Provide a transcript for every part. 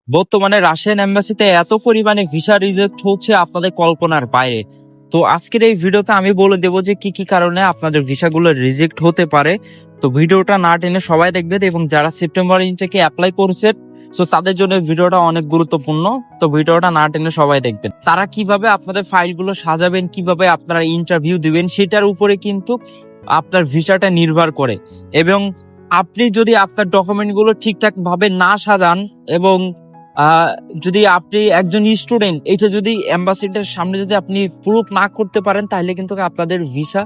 বর্তমানে রাশিয়ান এম্বাসিতে এত পরিমাণে ভিসা রিজেক্ট হচ্ছে আপনাদের কল্পনার বাইরে। তো আজকের এই ভিডিওতে আমি বলে দেবো যে কি কি কারণে আপনাদের ভিসাগুলো রিজেক্ট হতে পারে। তো ভিডিওটা না টেনে সবাই দেখবেন, এবং যারা সেপ্টেম্বর ইনটেকে অ্যাপ্লাই করেছেন তো তাদের জন্য ভিডিওটা অনেক গুরুত্বপূর্ণ। তো ভিডিওটা না টেনে সবাই দেখবেন। তারা কিভাবে আপনাদের ফাইলগুলো সাজাবেন, কিভাবে আপনারা ইন্টারভিউ দিবেন, সেটার উপরে কিন্তু আপনার ভিসাটা নির্ভর করে। এবং আপনি যদি আপনার ডকুমেন্টগুলো ঠিকঠাক ভাবে না সাজান, এবং যদি আপনি একজন স্টুডেন্ট, এটা যদি এম্বাসিডার সামনে যদি আপনি প্রুফ না করতে পারেন, তাহলে কিন্তু আপনাদের ভিসা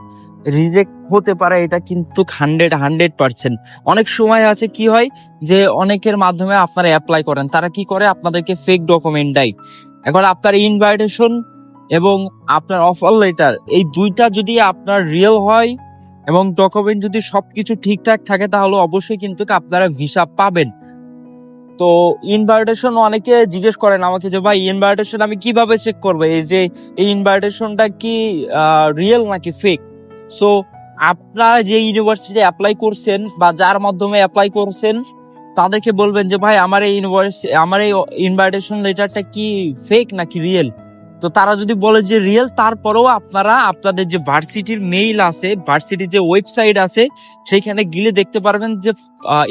রিজেক্ট হতে পারে। এটা কিন্তু 100%। অনেক সময় আছে কি হয় যে অনেকের মাধ্যমে আপনারা অ্যাপ্লাই করেন, তারা কি করে আপনাদেরকে ফেক ডকুমেন্ট দেয়। এখন আপনার ইনভাইটেশন এবং আপনার অফার লেটার, এই দুইটা যদি আপনার রিয়েল হয় এবং ডকুমেন্ট যদি সবকিছু ঠিকঠাক থাকে, তাহলে অবশ্যই কিন্তু আপনারা ভিসা পাবেন। তো ইনভাইটেশন অনেকে জিজ্ঞেস করেন আমাকে যে ভাই, ইনভাইটেশন আমি কিভাবে চেক করবো এই যে এই ইনভাইটেশনটা কি রিয়েল নাকি ফেক? সো আপনারা যে ইউনিভার্সিটি অ্যাপ্লাই করছেন বা যার মাধ্যমে অ্যাপ্লাই করছেন, তাদেরকে বলবেন যে ভাই, আমার এই ইনভাইটেশন লেটারটা কি ফেক নাকি রিয়েল। তো তারা যদি বলে যে রিয়েল, তারপরেও আপনারা আপনাদের যে ভার্সিটির মেইল আছে, ভার্সিটির যে ওয়েবসাইট আছে, সেইখানে গিয়ে দেখতে পারবেন যে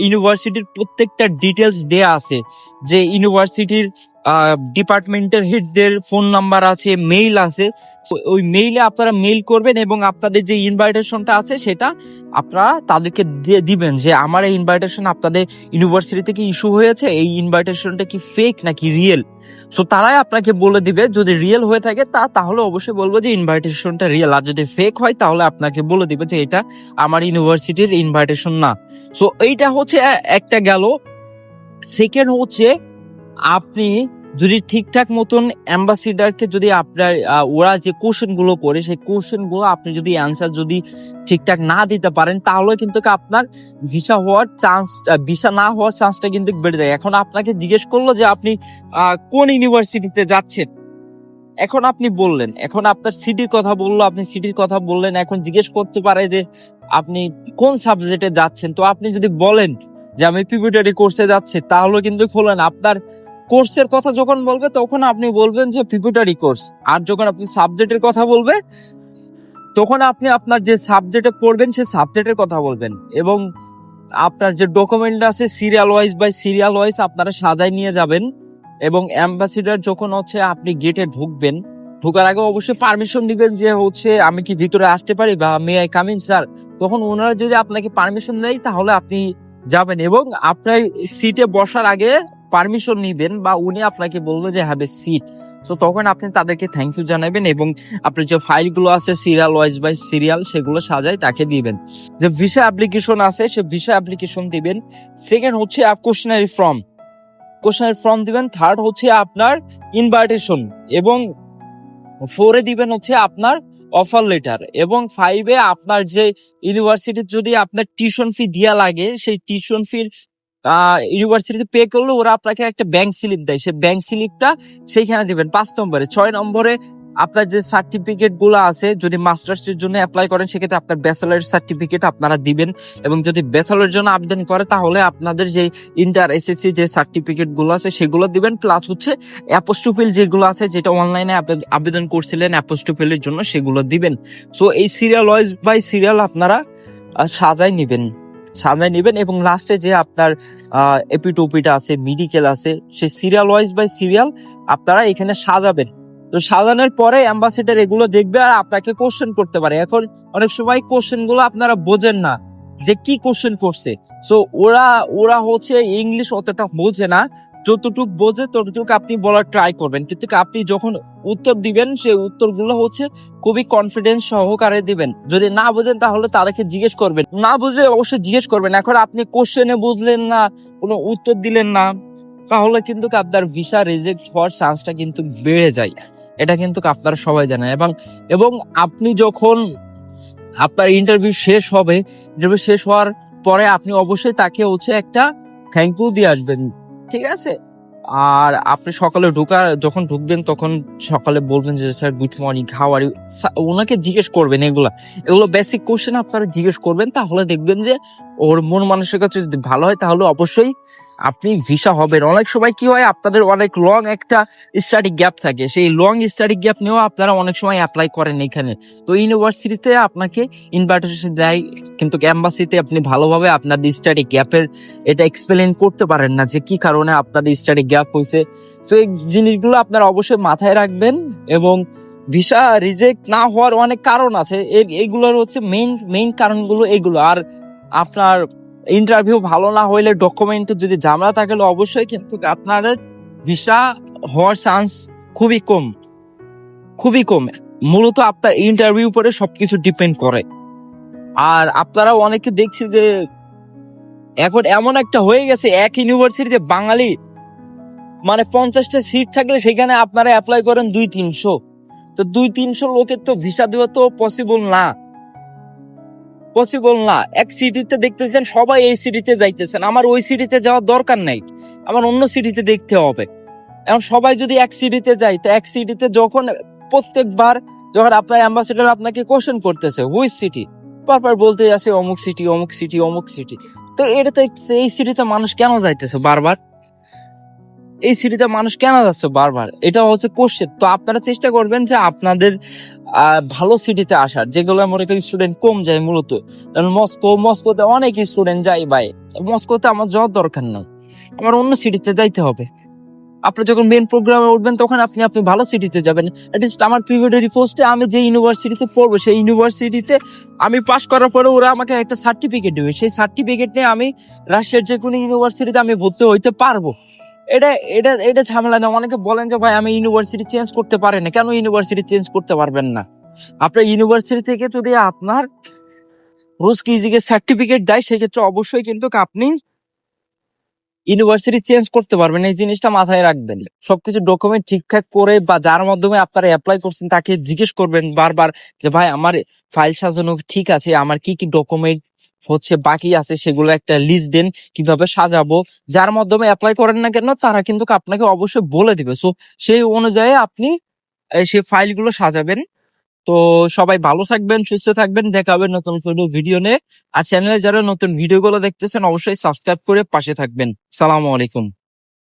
ইউনিভার্সিটির প্রত্যেকটা ডিটেলস দেয়া আছে। যে ইউনিভার্সিটির ডিপার্টমেন্টের হেডদের ফোন নাম্বার আছে, মেইল আছে। ওই মেইলে আপনারা মেইল করবেন এবং আপনাদের যে ইনভাইটেশনটা আছে সেটা আপনারা তাদেরকে দিবেন যে আমার এই ইনভাইটেশন আপনাদের ইউনিভার্সিটি থেকে ইস্যু হয়েছে, এই ইনভাইটেশনটা কি ফেক নাকি রিয়েল। সো তারাই আপনাকে বলে দিবে। যদি রিয়েল হয়ে থাকে তাহলে অবশ্যই বলবো যে ইনভাইটেশনটা রিয়েল, আর যদি ফেক হয় তাহলে আপনাকে বলে দিবে যে এটা আমার ইউনিভার্সিটির ইনভাইটেশন না। সো এইটা হচ্ছে একটা গেল। সেকেন্ড হচ্ছে, আপনি যদি ঠিকঠাক মতন অ্যাম্বাসিডারকে যদি আপনার ওরা যে কোশ্চেন গুলো করে, সেই কোশ্চেন গুলো আপনি যদি অ্যান্সার যদি ঠিকঠাক না দিতে পারেন, তাহলে কিন্তু আপনার ভিসা না হওয়ার চান্সটা কিন্তু বেড়ে যায়। এখন আপনাকে জিজ্ঞেস করলো যে আপনি কোন ইউনিভার্সিটিতে যাচ্ছেন, এখন আপনি বললেন, এখন আপনার সিটির কথা বললো, আপনি সিটির কথা বললেন, এখন জিজ্ঞেস করতে পারে যে আপনি কোন সাবজেক্টে যাচ্ছেন। তো আপনি যদি বলেন যে আমি পিপিটারি কোর্সে যাচ্ছি, তাহলে কিন্তু খোলেন আপনার কোর্সের কথা যখন বলবে তখন আপনি বলবেন যে পিপিটারি কোর্স, আর যখন আপনি সাবজেক্টের কথা বলবে তখন আপনি আপনার যে সাবজেক্টে পড়বেন সেই সাবজেক্টের কথা বলবেন। এবং আপনার যে ডকুমেন্ট আছে সিরিয়াল ওয়াইজ আপনারা সাজায় নিয়ে যাবেন। এবং অ্যাম্বাসিডার যখন হচ্ছে আপনি গেটে ঢুকবেন, ঢোকার আগে অবশ্যই পারমিশন দিবেন যে হচ্ছে আমি কি ভিতরে আসতে পারি বা may I come in sir. তখন ওনারা যদি আপনাকে পারমিশন দেয় তাহলে আপনি যাবেন, এবং আপনার সিটে বসার আগে পারমিশন নিবেন বা উনি আপনাকে বলবে যে হ্যাভ এ সিট। তো তখন আপনি তাদেরকে থ্যাংক ইউ জানাবেন এবং আপনার যে ফাইলগুলো আছে সিরিয়াল ওয়াইজ বাই সিরিয়াল সেগুলো সাজায় তাকে দিবেন। যে ভিসা অ্যাপ্লিকেশন আছে সে ভিসা অ্যাপ্লিকেশন দিবেন। সেকেন্ড হচ্ছে কোশ্চেনারি ফর্ম দিবেন। থার্ড হচ্ছে আপনার ইনভাইটেশন, এবং 4 দিবেন হচ্ছে আপনার অফার লেটার, এবং 5 আপনার যে ইউনিভার্সিটির যদি আপনার টিউশন ফি দেওয়া লাগে, সেই টিউশন ফির ইউনিভার্সিটিতে পে করলে ওরা আপনাকে একটা ব্যাংক স্লিপ দেয়, সেই ব্যাংক স্লিপটা সেইখানে দিবেন 5 নম্বরে। 6 নম্বরে আপনার যে সার্টিফিকেট গুলো আছে, যদি মাস্টার্স এর জন্য অ্যাপ্লাই করেন সেক্ষেত্রে আপনার ব্যাচেলর সার্টিফিকেট আপনারা দিবেন, এবং যদি ব্যাচেলর জন্য আবেদন করে তাহলে আপনাদের যে ইন্টার এসএসসি যে সার্টিফিকেট গুলো আছে সেগুলো দিবেন। প্লাস হচ্ছে অ্যাপোস্টোফিল যেগুলো আছে, যেটা অনলাইনে আবেদন করছিলেন অ্যাপোস্টোফিলের জন্য, সেগুলো দিবেন। সো এই সিরিয়াল ওয়াইজ বাই সিরিয়াল আপনারা সাজায় নিবেন। এবং লাস্টে যে আপনার এপিটোপিটা আছে, মেডিকেল আছে, সেই সিরিয়াল ওয়াইজ বাই সিরিয়াল আপনারা এখানে সাজাবেন। তো সাজানোর পরে অ্যাম্বাসিডার এগুলো দেখবে আর আপনাকে কোশ্চেন করতে পারে। এখন অনেক সময় কোশ্চেন গুলো আপনারা বোঝেন না যে কি কোশ্চেন করছে। সো ওরা হচ্ছে ইংলিশ অতটা বোঝে না, যতটুকু বোঝে ততটুকু আপনি বলার ট্রাই করবেন, কিন্তু আপনি যখন উত্তর দিবেন সেই উত্তরগুলো হচ্ছে খুবই কনফিডেন্স সহকারে দিবেন। যদি না বোঝেন তাহলে তাদেরকে জিজ্ঞেস করবেন, না বুঝলে অবশ্যই জিজ্ঞেস করবেন। এখন আপনি কোশ্চেনে বুঝলেন না, কোনো উত্তর দিলেন না, তাহলে কিন্তু আপনার ভিসা রিজেক্ট হওয়ার চান্সটা কিন্তু বেড়ে যায়। এটা কিন্তু আপনারা সবাই জানেন। এবং আপনি যখন আপনার ইন্টারভিউ শেষ হওয়ার পরে আপনি অবশ্যই তাকে হচ্ছে একটা থ্যাংক ইউ দিয়ে আসবেন, ঠিক আছে? আর আপনি সকালে যখন ঢুকবেন তখন সকালে বলবেন যে sir good morning, how are you. ওনাকে জিজ্ঞেস করবেন, এগুলো বেসিক কোশ্চেন আপনারা জিজ্ঞেস করবেন। তাহলে দেখবেন যে ওর মন মানসিকতা যদি ভালো হয় তাহলে অবশ্যই আপনি ভিসা হবেন। অনেক সময় কি হয়, আপনাদের অনেক লং একটা স্টাডি গ্যাপ থাকে, সেই লং স্টাডি গ্যাপ নিয়েও আপনারা অনেক সময় অ্যাপ্লাই করেন এখানে। তো ইউনিভার্সিটিতে আপনাকে ইনভাইটেশন দেয়, কিন্তু এম্বাসিতে আপনি ভালোভাবে আপনার স্টাডি গ্যাপের এটা এক্সপ্লেন করতে পারেন না যে কি কারণে আপনার স্টাডি গ্যাপ হয়েছে। তো এই জিনিসগুলো আপনারা অবশ্যই মাথায় রাখবেন। এবং ভিসা রিজেক্ট না হওয়ার অনেক কারণ আছে, এইগুলোর হচ্ছে মেইন কারণগুলো এগুলো। আর আপনার ইন্টারভিউ ভালো না হইলে, ডকুমেন্ট যদি ঝামেলা থাকলে অবশ্যই কিন্তু আপনার ভিসা হওয়ার চান্স খুবই কম, খুবই কম। মূলত আপনার ইন্টারভিউ উপরে সবকিছু ডিপেন্ড করে। আর আপনারা অনেকে দেখছি যে এখন এমন একটা হয়ে গেছে, এক ইউনিভার্সিটিতে বাঙালি মানে 50টা সিট থাকলে সেখানে আপনারা অ্যাপ্লাই করেন 200-300। তো 200-300 লোকের তো ভিসা দেওয়া তো পসিবল না। এক সিটিতে দেখতেছেন সবাই এই সিটিতে যাইতেছেন, আমার ওই সিটিতে যাওয়ার দরকার নাই, আমার অন্য সিটিতে দেখতে হবে। এখন সবাই যদি এক সিটিতে যায়, তো এক সিটিতে যখন প্রত্যেকবার যখন আপনার অ্যাম্বাসেডর আপনাকে কোশ্চেন করতেছে হুইচ সিটি, বারবার বলতে আছে অমুক সিটি অমুক সিটি অমুক সিটি। তো এটাতে এই সিটিতে মানুষ কেন যাইতেছে বারবার, এই সিটিতে মানুষ কেন যাচ্ছে বারবার, এটা হচ্ছে কোশ্চেন। তো আপনারা চেষ্টা করবেন যে আপনাদের ভালো সিটিতে আসার, যেগুলো মনে করি স্টুডেন্ট কম যায় মূলত। মস্কোতে অনেক স্টুডেন্ট যায় ভাই, মস্কোতে আমার যাওয়ার দরকার নাই, আমার অন্য সিটিতে যাইতে হবে। আপনি যখন মেন প্রোগ্রামে উঠবেন তখন আপনি ভালো সিটিতে যাবেন। অ্যাটলিস্ট আমার প্রিভিলেরি পোস্টে আমি যে ইউনিভার্সিটিতে পড়বো, সেই ইউনিভার্সিটিতে আমি পাশ করার পরে ওরা আমাকে একটা সার্টিফিকেট দেবে, সেই সার্টিফিকেট নিয়ে আমি রাশিয়ার যে কোনো ইউনিভার্সিটিতে আমি ভর্তি হইতে পারবো। এটা এটা এটা ঝামেলা না। অনেকে বলেন যে ভাই আমি ইউনিভার্সিটি চেঞ্জ করতে পারি না, কেন ইউনিভার্সিটি চেঞ্জ করতে পারবেন না? আপনার ইউনিভার্সিটি থেকে যদি আপনার রোজ কিজিকে সার্টিফিকেট দেয়, সেক্ষেত্রে অবশ্যই কিন্তু আপনি ইউনিভার্সিটি চেঞ্জ করতে পারবেন। এই জিনিসটা মাথায় রাখবেন। সবকিছু ডকুমেন্ট ঠিকঠাক করে বা যার মাধ্যমে আপনারা অ্যাপ্লাই করছেন তাকে জিজ্ঞেস করবেন বারবার যে ভাই আমার ফাইল সাজানো ঠিক আছে, আমার কি কি ডকুমেন্ট হচ্ছে বাকি আছে সেগুলো একটা লিস্ট দেন, কিভাবে সাজাবো। যার মাধ্যমে অ্যাপ্লাই করেন না কেন তারা কিন্তু আপনাকে অবশ্যই বলে দিবে। সো সেই অনুযায়ী আপনি সেই ফাইলগুলো সাজাবেন। তো সবাই ভালো থাকবেন, সুস্থ থাকবেন, দেখা হবে নতুন কোনো ভিডিও নিয়ে। আর চ্যানেলে যারা নতুন ভিডিওগুলো দেখতেছেন অবশ্যই সাবস্ক্রাইব করে পাশে থাকবেন। সালামু আলাইকুম।